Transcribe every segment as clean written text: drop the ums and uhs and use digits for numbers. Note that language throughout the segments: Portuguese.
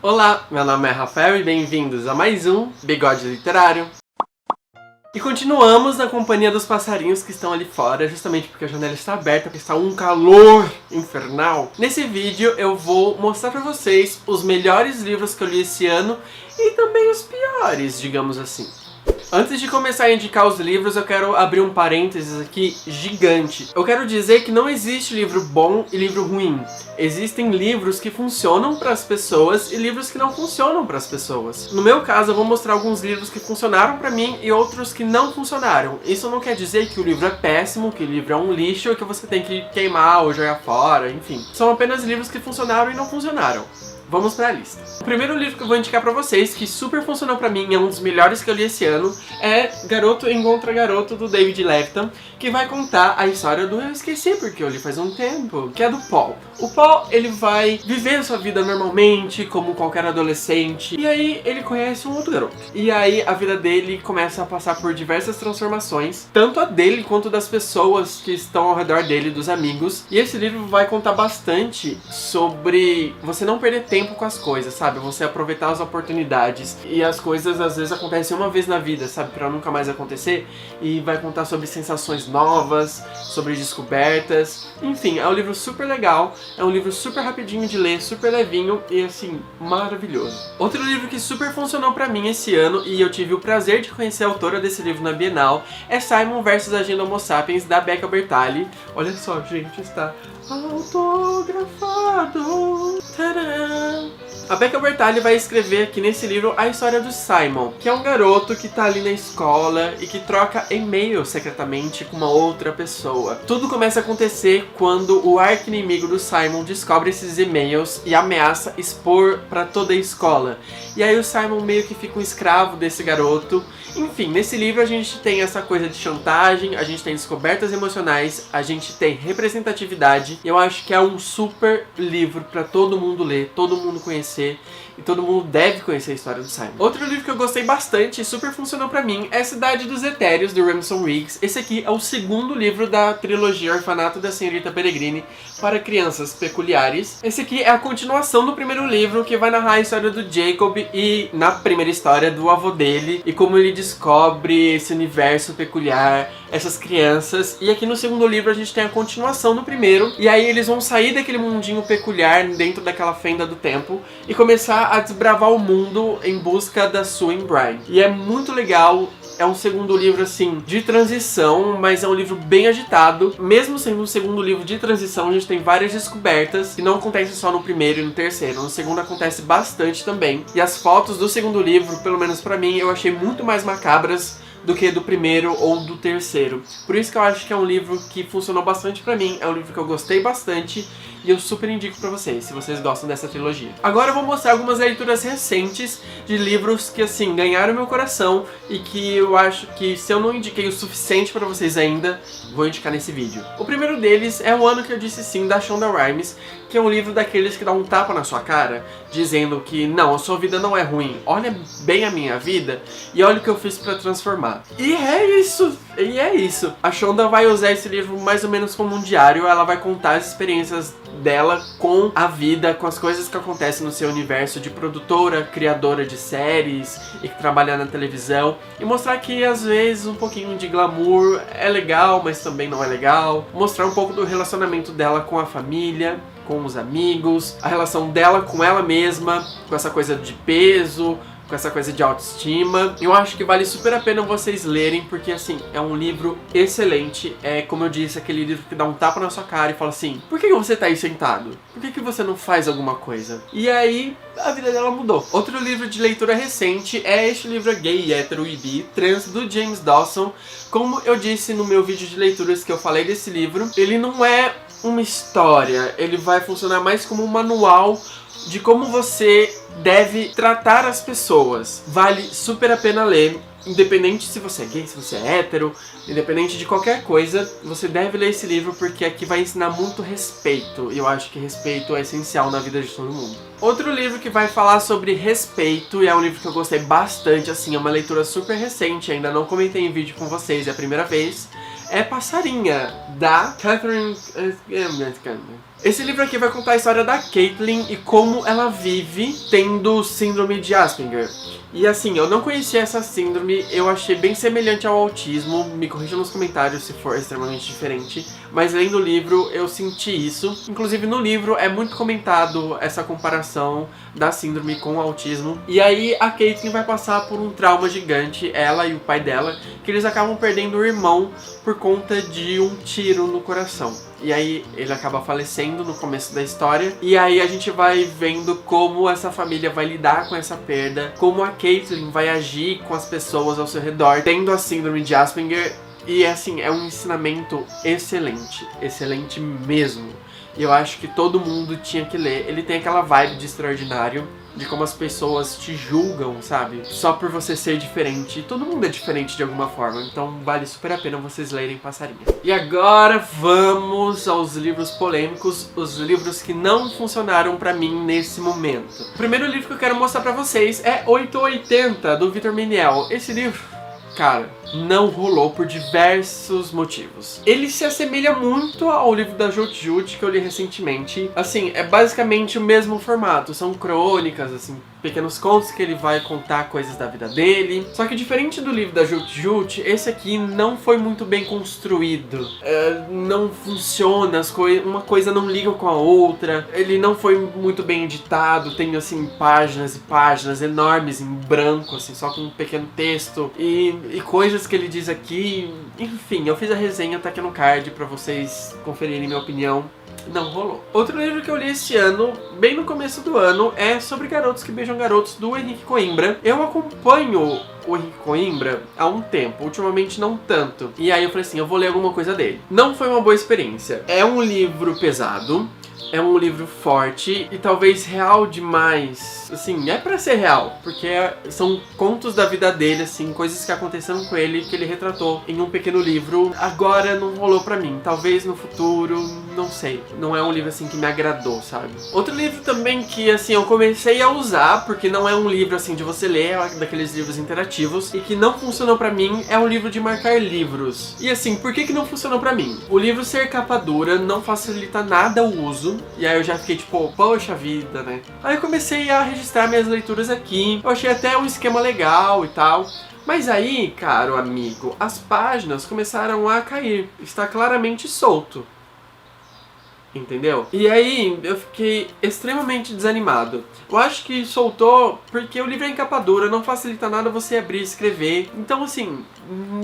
Olá, meu nome é Rafael e bem-vindos a mais um Bigode Literário. E continuamos na companhia dos passarinhos que estão ali fora, justamente porque a janela está aberta, porque está um calor infernal. Nesse vídeo eu vou mostrar pra vocês os melhores livros que eu li esse ano e também os piores, digamos assim. Antes de começar a indicar os livros, eu quero abrir um parênteses aqui gigante. Eu quero dizer que não existe livro bom e livro ruim. Existem livros que funcionam para as pessoas e livros que não funcionam para as pessoas. No meu caso, eu vou mostrar alguns livros que funcionaram para mim e outros que não funcionaram. Isso não quer dizer que o livro é péssimo, que o livro é um lixo ou que você tem que queimar ou jogar fora, enfim. São apenas livros que funcionaram e não funcionaram. Vamos pra lista. O primeiro livro que eu vou indicar pra vocês, que super funcionou pra mim, é um dos melhores que eu li esse ano, é Garoto Encontra Garoto, do David Levitan, que vai contar a história do... Eu esqueci porque eu li faz um tempo, que é do Paul. O Paul, ele vai viver a sua vida normalmente, como qualquer adolescente, e aí ele conhece um outro garoto. E aí a vida dele começa a passar por diversas transformações, tanto a dele quanto das pessoas que estão ao redor dele, dos amigos. E esse livro vai contar bastante sobre você não perder tempo com as coisas, sabe? Você aproveitar as oportunidades. E as coisas às vezes acontecem uma vez na vida, sabe? Pra nunca mais acontecer. E vai contar sobre sensações novas, sobre descobertas. Enfim, é um livro super legal. É um livro super rapidinho de ler, super levinho e assim, maravilhoso. Outro livro que super funcionou pra mim esse ano, e eu tive o prazer de conhecer a autora desse livro na Bienal, é Simon vs Agenda Homo Sapiens, da Becca Bertalli. Olha só, gente, está autografado. Tadã! A Becca Bertalli vai escrever aqui nesse livro a história do Simon, que é um garoto que tá ali na escola e que troca e-mail secretamente com uma outra pessoa. Tudo começa a acontecer quando o arqui-inimigo do Simon descobre esses e-mails e ameaça expor pra toda a escola. E aí o Simon meio que fica um escravo desse garoto. Enfim, nesse livro a gente tem essa coisa de chantagem, a gente tem descobertas emocionais, a gente tem representatividade. Eu acho que é um super livro pra todo mundo ler, todo mundo conhecer. E todo mundo deve conhecer a história do Simon. Outro livro que eu gostei bastante e super funcionou pra mim é Cidade dos Etéreos, do Remson Riggs. Esse aqui é o segundo livro da trilogia Orfanato da Senhorita Peregrine para Crianças Peculiares. Esse aqui é a continuação do primeiro livro, que vai narrar a história do Jacob e, na primeira história, do avô dele e como ele descobre esse universo peculiar, essas crianças. E aqui no segundo livro a gente tem a continuação do primeiro, e aí eles vão sair daquele mundinho peculiar dentro daquela fenda do tempo e começar a desbravar o mundo em busca da Sue e Brian. E é muito legal. É um segundo livro, assim, de transição, mas é um livro bem agitado. Mesmo sendo um segundo livro de transição, a gente tem várias descobertas que não acontecem só no primeiro e no terceiro. No segundo acontece bastante também. E as fotos do segundo livro, pelo menos pra mim, eu achei muito mais macabras do que do primeiro ou do terceiro. Por isso que eu acho que é um livro que funcionou bastante pra mim. É um livro que eu gostei bastante e eu super indico pra vocês, se vocês gostam dessa trilogia. Agora eu vou mostrar algumas leituras recentes de livros que, assim, ganharam meu coração e que eu acho que, se eu não indiquei o suficiente pra vocês ainda, vou indicar nesse vídeo. O primeiro deles é O Ano que Eu Disse Sim, da Shonda Rhimes, que é um livro daqueles que dá um tapa na sua cara, dizendo que, não, a sua vida não é ruim, olha bem a minha vida e olha o que eu fiz pra transformar. E é isso! A Shonda vai usar esse livro mais ou menos como um diário. Ela vai contar as experiências dela com a vida, com as coisas que acontecem no seu universo de produtora, criadora de séries e que trabalha na televisão, e mostrar que às vezes um pouquinho de glamour é legal, mas também não é legal. Mostrar um pouco do relacionamento dela com a família, com os amigos, a relação dela com ela mesma, com essa coisa de peso, com essa coisa de autoestima. Eu acho que vale super a pena vocês lerem, porque, assim, é um livro excelente. É, como eu disse, aquele livro que dá um tapa na sua cara e fala assim: por que você tá aí sentado? Por que você não faz alguma coisa? E aí, a vida dela mudou. Outro livro de leitura recente é este livro Gay, Hétero e Bi, Trans, do James Dawson. Como eu disse no meu vídeo de leituras que eu falei desse livro, ele não é uma história, ele vai funcionar mais como um manual de como você deve tratar as pessoas. Vale super a pena ler. Independente se você é gay, se você é hétero, independente de qualquer coisa, você deve ler esse livro, porque aqui vai ensinar muito respeito. E eu acho que respeito é essencial na vida de todo mundo. Outro livro que vai falar sobre respeito, e é um livro que eu gostei bastante, assim, é uma leitura super recente, ainda não comentei em vídeo com vocês, é a primeira vez, é Passarinha, da Catherine... Esse livro aqui vai contar a história da Caitlin e como ela vive tendo síndrome de Asperger. E assim, eu não conhecia essa síndrome, eu achei bem semelhante ao autismo, me corrija nos comentários se for extremamente diferente, mas lendo o livro eu senti isso. Inclusive no livro é muito comentado essa comparação da síndrome com o autismo. E aí a Caitlin vai passar por um trauma gigante, ela e o pai dela, que eles acabam perdendo o irmão por conta de um tiro no coração. E aí ele acaba falecendo no começo da história. E aí a gente vai vendo como essa família vai lidar com essa perda, como a Caitlin vai agir com as pessoas ao seu redor, tendo a síndrome de Asperger. E assim, é um ensinamento excelente, excelente mesmo. E eu acho que todo mundo tinha que ler. Ele tem aquela vibe de extraordinário, de como as pessoas te julgam, sabe? Só por você ser diferente. E todo mundo é diferente de alguma forma, então vale super a pena vocês lerem Passarinha. E agora vamos aos livros polêmicos, os livros que não funcionaram pra mim nesse momento. O primeiro livro que eu quero mostrar pra vocês é 880, do Victor Meniel. Esse livro, cara, não rolou por diversos motivos. Ele se assemelha muito ao livro da Jut Jut que eu li recentemente. Assim, é basicamente o mesmo formato. São crônicas, assim, pequenos contos que ele vai contar coisas da vida dele. Só que diferente do livro da Jut Jut, esse aqui não foi muito bem construído. Não funciona, uma coisa não liga com a outra. Ele não foi muito bem editado. Tem, assim, páginas e páginas enormes em branco, assim, só com um pequeno texto. E coisas que ele diz aqui, enfim, eu fiz a resenha, tá aqui no card pra vocês conferirem minha opinião. Não rolou. Outro livro que eu li esse ano, bem no começo do ano, é Sobre Garotos que Beijam Garotos, do Henrique Coimbra. Eu acompanho o Henrique Coimbra há um tempo, ultimamente não tanto. E aí eu falei assim, eu vou ler alguma coisa dele. Não foi uma boa experiência. É um livro pesado, é um livro forte e talvez real demais. Assim, é pra ser real, porque são contos da vida dele, assim, coisas que aconteceram com ele, que ele retratou em um pequeno livro. Agora não rolou pra mim, talvez no futuro, não sei. Não é um livro, assim, que me agradou, sabe? Outro livro também que, assim, eu comecei a usar, porque não é um livro, assim, de você ler, é daqueles livros interativos, e que não funcionou pra mim, é um livro de marcar livros. E assim, por que não funcionou pra mim? O livro ser capa dura não facilita nada o uso, e aí eu já fiquei tipo, poxa vida, né? Aí eu comecei a registrar minhas leituras aqui, eu achei até um esquema legal e tal. Mas aí, caro amigo, as páginas começaram a cair, está claramente solto. Entendeu? E aí eu fiquei extremamente desanimado. Eu acho que soltou porque o livro é em capa dura, não facilita nada você abrir e escrever. Então assim,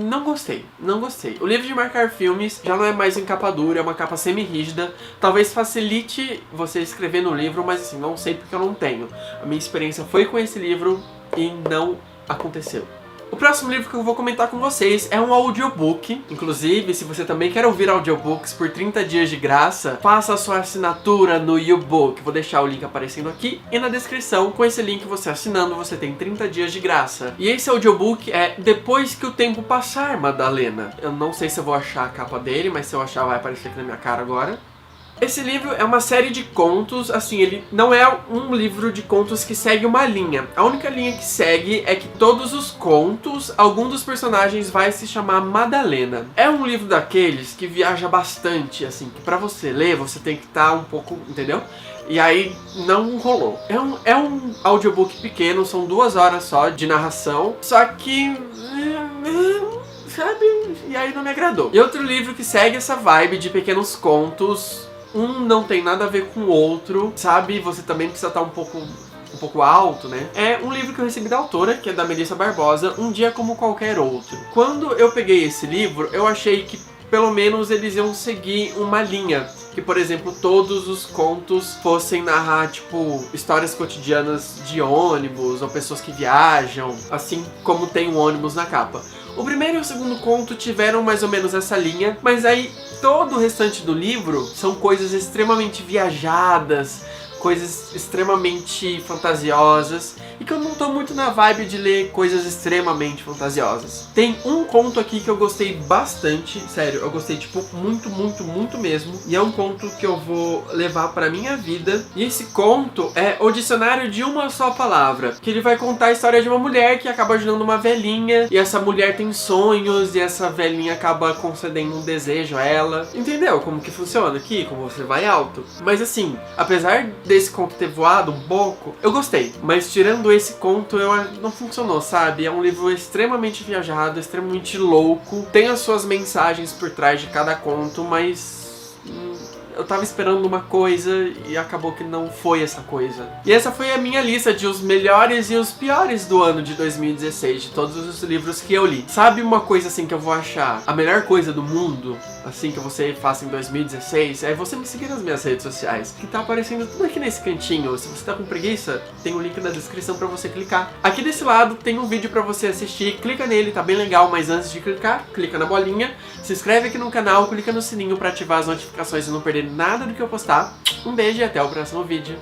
não gostei, não gostei. O livro de marcar filmes já não é mais em capa dura, é uma capa semi-rígida. Talvez facilite você escrever no livro, mas assim, não sei porque eu não tenho. A minha experiência foi com esse livro e não aconteceu. O próximo livro que eu vou comentar com vocês é um audiobook. Inclusive, se você também quer ouvir audiobooks por 30 dias de graça, faça a sua assinatura no YouBook. Vou deixar o link aparecendo aqui e na descrição. Com esse link, você assinando, você tem 30 dias de graça. E esse audiobook é Depois que o Tempo Passar, Madalena. Eu não sei se eu vou achar a capa dele, mas se eu achar vai aparecer aqui na minha cara agora. Esse livro é uma série de contos, assim, ele não é um livro de contos que segue uma linha. A única linha que segue é que todos os contos, algum dos personagens vai se chamar Madalena. É um livro daqueles que viaja bastante, assim, que pra você ler, você tem que estar um pouco, entendeu? E aí não rolou. É um audiobook pequeno, são 2 horas só de narração, só que... sabe? E aí não me agradou. E outro livro que segue essa vibe de pequenos contos... Um não tem nada a ver com o outro, sabe? Você também precisa estar um pouco alto, né? É um livro que eu recebi da autora, que é da Melissa Barbosa, Um Dia Como Qualquer Outro. Quando eu peguei esse livro, eu achei que pelo menos eles iam seguir uma linha. Que, por exemplo, todos os contos fossem narrar, tipo, histórias cotidianas de ônibus ou pessoas que viajam, assim como tem um ônibus na capa. O primeiro e o segundo conto tiveram mais ou menos essa linha, mas aí todo o restante do livro são coisas extremamente viajadas, coisas extremamente fantasiosas e que eu não tô muito na vibe de ler coisas extremamente fantasiosas. Tem um conto aqui que eu gostei bastante, sério, eu gostei tipo muito, muito, muito mesmo, e é um conto que eu vou levar pra minha vida. E esse conto é O Dicionário de Uma Só Palavra, que ele vai contar a história de uma mulher que acaba ajudando uma velhinha, e essa mulher tem sonhos, e essa velhinha acaba concedendo um desejo a ela. Entendeu como que funciona aqui? Como você vai alto? Mas assim, apesar desse conto ter voado um pouco, eu gostei. Mas tirando esse conto, não funcionou, sabe? É um livro extremamente viajado, extremamente louco. Tem as suas mensagens por trás de cada conto, mas eu tava esperando uma coisa e acabou que não foi essa coisa. E essa foi a minha lista de os melhores e os piores do ano de 2016, de todos os livros que eu li. Sabe uma coisa assim que eu vou achar a melhor coisa do mundo, assim, que você faça em 2016? É você me seguir nas minhas redes sociais, que tá aparecendo tudo aqui nesse cantinho. Se você tá com preguiça, tem um link na descrição pra você clicar. Aqui desse lado tem um vídeo pra você assistir, clica nele, tá bem legal, mas antes de clicar, clica na bolinha, se inscreve aqui no canal, clica no sininho pra ativar as notificações e não perder nada do que eu postar. Um beijo e até o próximo vídeo.